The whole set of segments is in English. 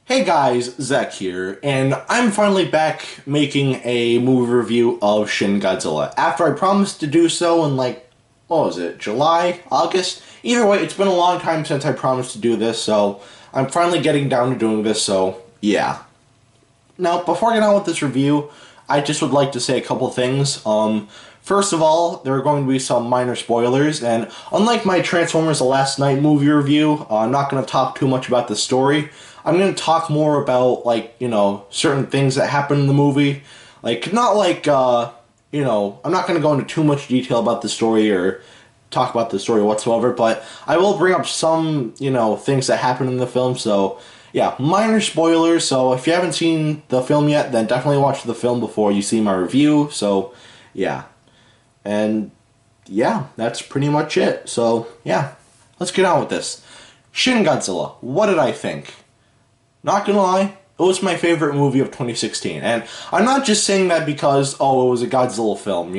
Hey guys, Zach here, and I'm finally back making a movie review of Shin Godzilla. After I promised to do so in what was it, July? August? Either way, it's been a long time since I promised to do this, so I'm finally getting down to doing this, so yeah. Now, before I get on with this review, I just would like to say a couple things. First of all, there are going to be some minor spoilers, and unlike my Transformers The Last Night movie review, I'm not going to talk too much about the story. I'm going to talk more about, certain things that happen in the movie. I'm not going to go into too much detail about the story or talk about the story whatsoever, but I will bring up some, things that happen in the film, so yeah, minor spoilers, so if you haven't seen the film yet, then definitely watch the film before you see my review, so yeah. And yeah, that's pretty much it. So yeah, let's get on with this. Shin Godzilla, what did I think? Not gonna lie, it was my favorite movie of 2016, and I'm not just saying that because, it was a Godzilla film,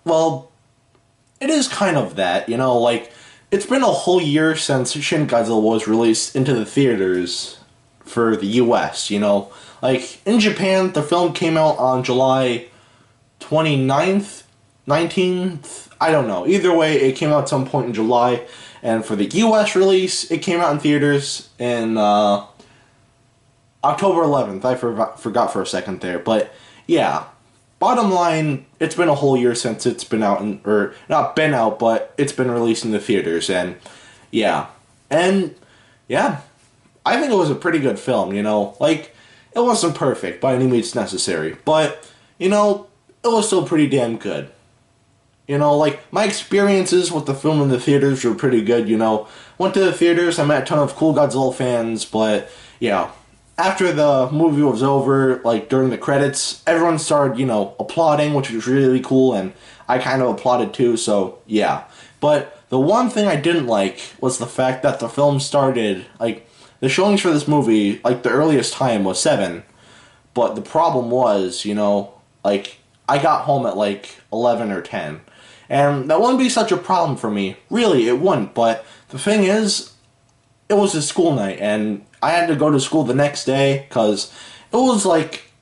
Well, it is kind of that, it's been a whole year since Shin Godzilla was released into the theaters for the US, in Japan, the film came out on July 29th, 19th, I don't know. Either way, it came out at some point in July, and for the US release, it came out in theaters in October 11th. I forgot for a second there, but yeah. Bottom line, it's been a whole year since it's been out, or not been out, but it's been released in the theaters, and yeah. And yeah, I think it was a pretty good film, it wasn't perfect by any means necessary, but, it was still pretty damn good. My experiences with the film in the theaters were pretty good, Went to the theaters, I met a ton of cool Godzilla fans, but, yeah. After the movie was over, during the credits, everyone started, applauding, which was really cool, and I kind of applauded too, so, yeah. But the one thing I didn't like was the fact that the film started, the showings for this movie, the earliest time was 7, but the problem was, I got home at, 11 or 10. And that wouldn't be such a problem for me. Really, it wouldn't, but the thing is, it was a school night, and I had to go to school the next day, because it was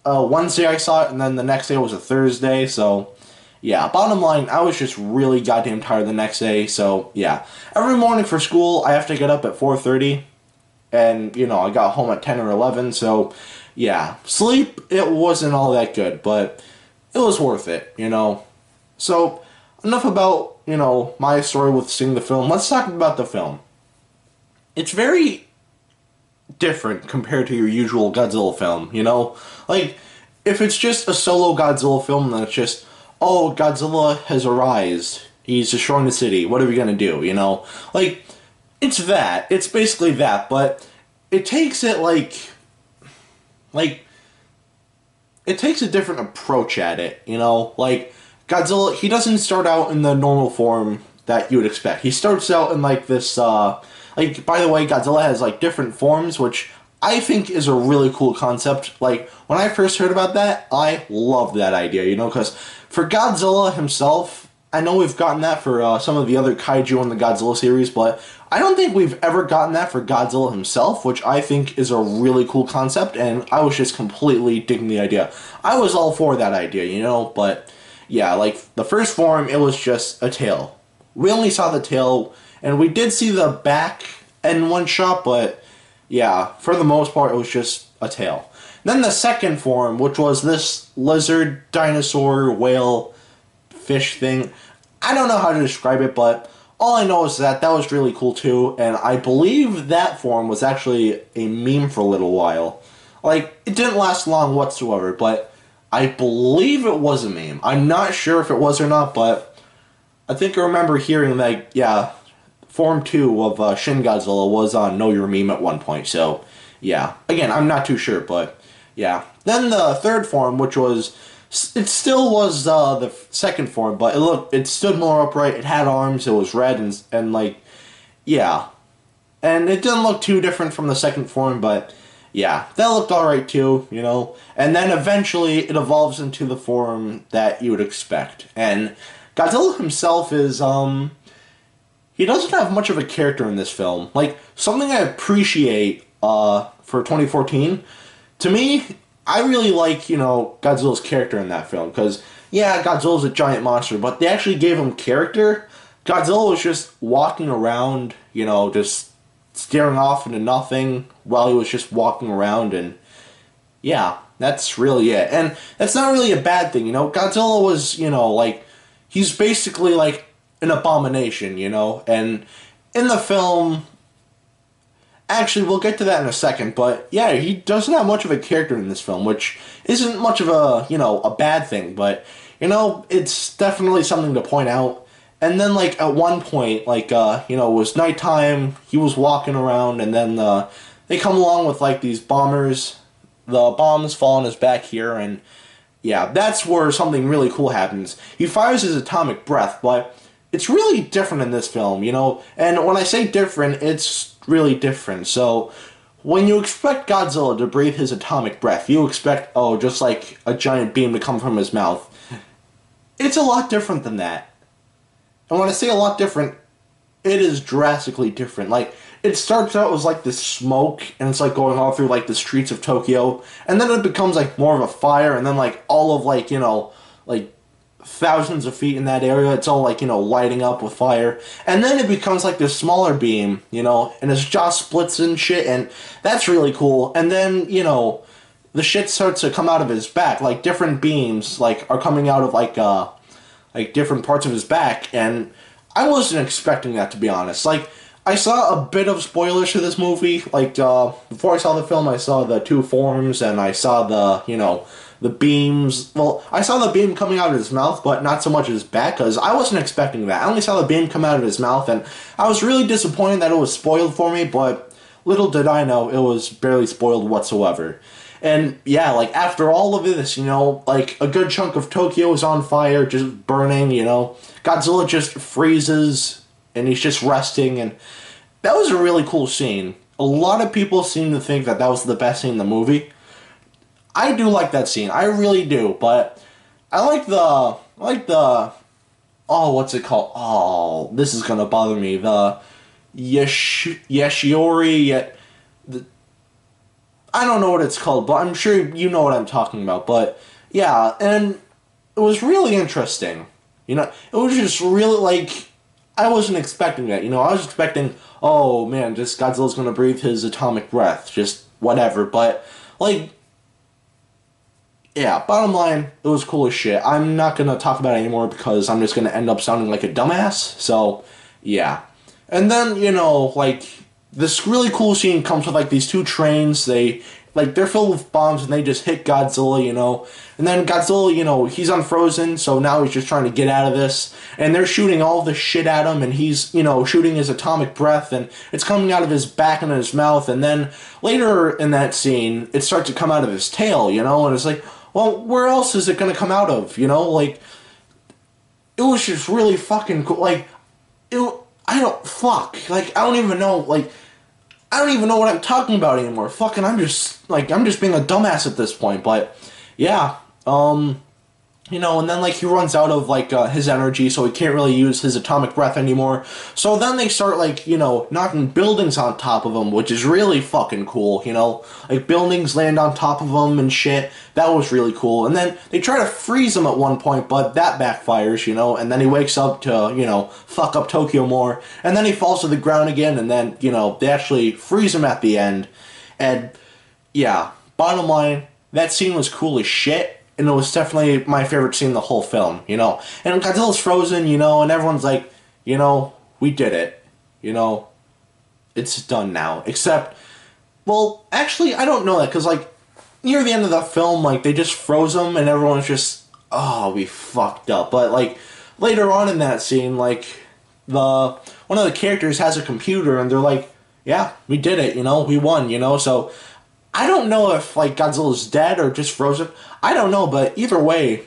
Wednesday I saw it, and then the next day was a Thursday, so yeah, bottom line, I was just really goddamn tired the next day, so yeah. Every morning for school, I have to get up at 4:30, and, I got home at 10 or 11, so yeah. Sleep, it wasn't all that good, but it was worth it, So, enough about, my story with seeing the film. Let's talk about the film. It's very different compared to your usual Godzilla film, if it's just a solo Godzilla film, then it's just, Godzilla has arisen, he's destroying the city, what are we gonna do, it's that, it's basically that, but it takes it, it takes a different approach at it, Godzilla, he doesn't start out in the normal form that you would expect. He starts out in, this, by the way, Godzilla has, different forms, which I think is a really cool concept. When I first heard about that, I loved that idea, because for Godzilla himself, I know we've gotten that for some of the other kaiju in the Godzilla series, but I don't think we've ever gotten that for Godzilla himself, which I think is a really cool concept, and I was just completely digging the idea. I was all for that idea, but yeah, the first form, it was just a tail. We only saw the tail, and we did see the back in one shot, but yeah, for the most part, it was just a tail. Then the second form, which was this lizard, dinosaur, whale, fish thing. I don't know how to describe it, but all I know is that that was really cool too, and I believe that form was actually a meme for a little while. It didn't last long whatsoever, but I believe it was a meme. I'm not sure if it was or not, but I think I remember hearing yeah, Form 2 of Shin Godzilla was on Know Your Meme at one point, so yeah. Again, I'm not too sure, but yeah. Then the third form, which was, it still was the second form, but it stood more upright, it had arms, it was red, and yeah. And it didn't look too different from the second form, but yeah, that looked alright too, And then eventually it evolves into the form that you would expect. And Godzilla himself is, he doesn't have much of a character in this film. Something I appreciate for 2014. To me, I really like, Godzilla's character in that film, because, yeah, Godzilla's a giant monster, but they actually gave him character. Godzilla was just walking around, just staring off into nothing while he was just walking around, and yeah, that's really it. And that's not really a bad thing, Godzilla was, he's basically like an abomination, and in the film, actually, we'll get to that in a second, but yeah, he doesn't have much of a character in this film, which isn't much of a, a bad thing, but, it's definitely something to point out. And then, like, at one point, like, it was nighttime, he was walking around, and then, they come along with, like, these bombers. The bombs fall on his back here, and, yeah, that's where something really cool happens. He fires his atomic breath, but it's really different in this film, and when I say different, it's really different. So, when you expect Godzilla to breathe his atomic breath, you expect, just like a giant beam to come from his mouth. It's a lot different than that. And when I say a lot different, it is drastically different. Like, it starts out as like this smoke, and it's like going all through like the streets of Tokyo, and then it becomes like more of a fire, and then like all of like, like thousands of feet in that area, it's all like, lighting up with fire. And then it becomes like this smaller beam, and his jaw splits and shit, and that's really cool. And then, the shit starts to come out of his back, like different beams, like, are coming out of like different parts of his back, and I wasn't expecting that, to be honest. Like, I saw a bit of spoilers for this movie, like, before I saw the film, I saw the two forms, and I saw the, the beams. Well, I saw the beam coming out of his mouth, but not so much his back, because I wasn't expecting that. I only saw the beam come out of his mouth, and I was really disappointed that it was spoiled for me, but little did I know it was barely spoiled whatsoever. And yeah, like, after all of this, like, a good chunk of Tokyo is on fire, just burning, Godzilla just freezes, and he's just resting, and that was a really cool scene. A lot of people seem to think that that was the best scene in the movie. I do like that scene, I really do, but I like the, what's it called? Oh, this is gonna bother me. The Yashiori, I don't know what it's called, but I'm sure you know what I'm talking about. But yeah, and it was really interesting. It was just really, like, I wasn't expecting that. I was expecting, oh man, just Godzilla's gonna breathe his atomic breath, just whatever. But, like, yeah, bottom line, it was cool as shit. I'm not gonna talk about it anymore because I'm just gonna end up sounding like a dumbass. So, yeah. And then, like, this really cool scene comes with, like, these two trains. They're filled with bombs, and they just hit Godzilla, And then Godzilla, he's unfrozen, so now he's just trying to get out of this. And they're shooting all this shit at him, and he's, shooting his atomic breath, and it's coming out of his back and his mouth. And then later in that scene, it starts to come out of his tail, and it's like, well, where else is it going to come out of, Like, it was just really fucking cool. Like, I don't even know what I'm talking about anymore. Fucking, I'm just being a dumbass at this point, but, yeah, and then, like, he runs out of, like, his energy, so he can't really use his atomic breath anymore. So then they start, like, knocking buildings on top of him, which is really fucking cool, Like, buildings land on top of him and shit. That was really cool. And then they try to freeze him at one point, but that backfires, and then he wakes up to, fuck up Tokyo more. And then he falls to the ground again, and then, they actually freeze him at the end. And, yeah, bottom line, that scene was cool as shit. And it was definitely my favorite scene in the whole film, And Godzilla's frozen, and everyone's like, we did it. It's done now. Except, well, actually, I don't know that, because, like, near the end of the film, like, they just froze him, and everyone's just, oh, we fucked up. But, like, later on in that scene, like, one of the characters has a computer, and they're like, yeah, we did it, we won, so I don't know if, like, Godzilla's dead or just frozen. I don't know, but either way,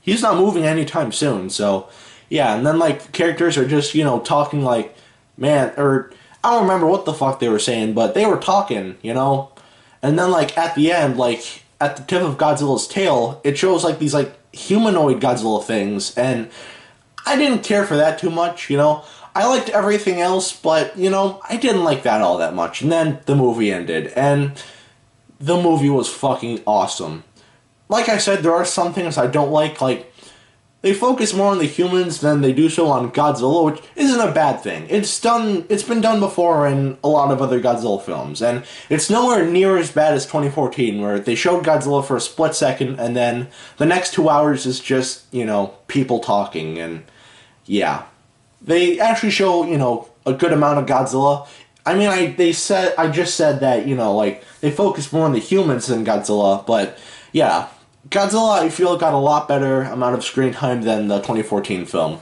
he's not moving anytime soon, so, yeah, and then, like, characters are just, talking, like, man, or, I don't remember what the fuck they were saying, but they were talking, and then, like, at the end, like, at the tip of Godzilla's tail, it shows, like, these, like, humanoid Godzilla things, and I didn't care for that too much, I liked everything else, but, you know, I didn't like that all that much. And then the movie ended, and the movie was fucking awesome. Like I said, there are some things I don't like they focus more on the humans than they do so on Godzilla, which isn't a bad thing. It's been done before in a lot of other Godzilla films, and it's nowhere near as bad as 2014, where they showed Godzilla for a split second, and then the next 2 hours is just, you know, people talking, and yeah. They actually show, you know, a good amount of Godzilla. I mean, I just said that, you know, like, they focus more on the humans than Godzilla, but yeah. Godzilla, I feel, got a lot better amount of screen time than the 2014 film.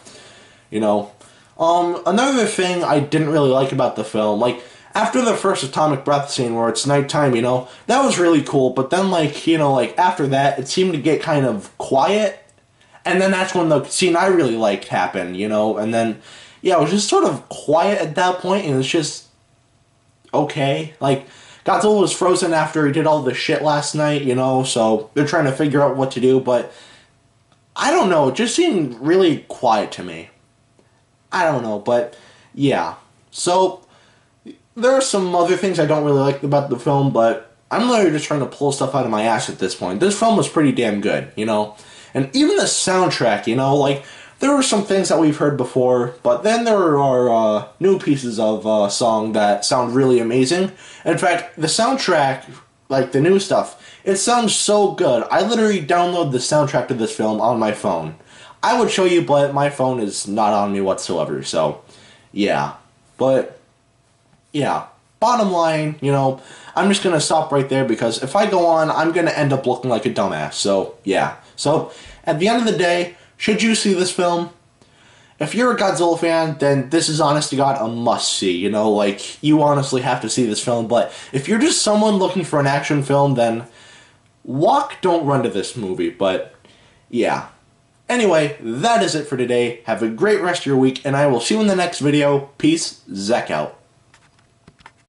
You know? Another thing I didn't really like about the film, like, after the first atomic breath scene where it's nighttime, you know, that was really cool, but then, like, you know, like, after that, it seemed to get kind of quiet, and then that's when the scene I really liked happened, you know, and then, yeah, it was just sort of quiet at that point, and it's just okay. Like, Godzilla was frozen after he did all the shit last night, you know, so they're trying to figure out what to do, but I don't know, it just seemed really quiet to me. I don't know, but yeah. So, there are some other things I don't really like about the film, but I'm literally just trying to pull stuff out of my ass at this point. This film was pretty damn good, you know, and even the soundtrack, you know, like, there were some things that we've heard before, but then there are new pieces of song that sound really amazing. In fact, the soundtrack, like the new stuff, it sounds so good. I literally downloaded the soundtrack to this film on my phone. I would show you, but my phone is not on me whatsoever, so yeah. But, yeah. Bottom line, you know, I'm just going to stop right there because if I go on, I'm going to end up looking like a dumbass, so yeah. So, at the end of the day, should you see this film? If you're a Godzilla fan, then this is honest to God a must-see, you know, like, you honestly have to see this film, but if you're just someone looking for an action film, then walk, don't run to this movie, but yeah. Anyway, that is it for today. Have a great rest of your week, and I will see you in the next video. Peace, Zach out.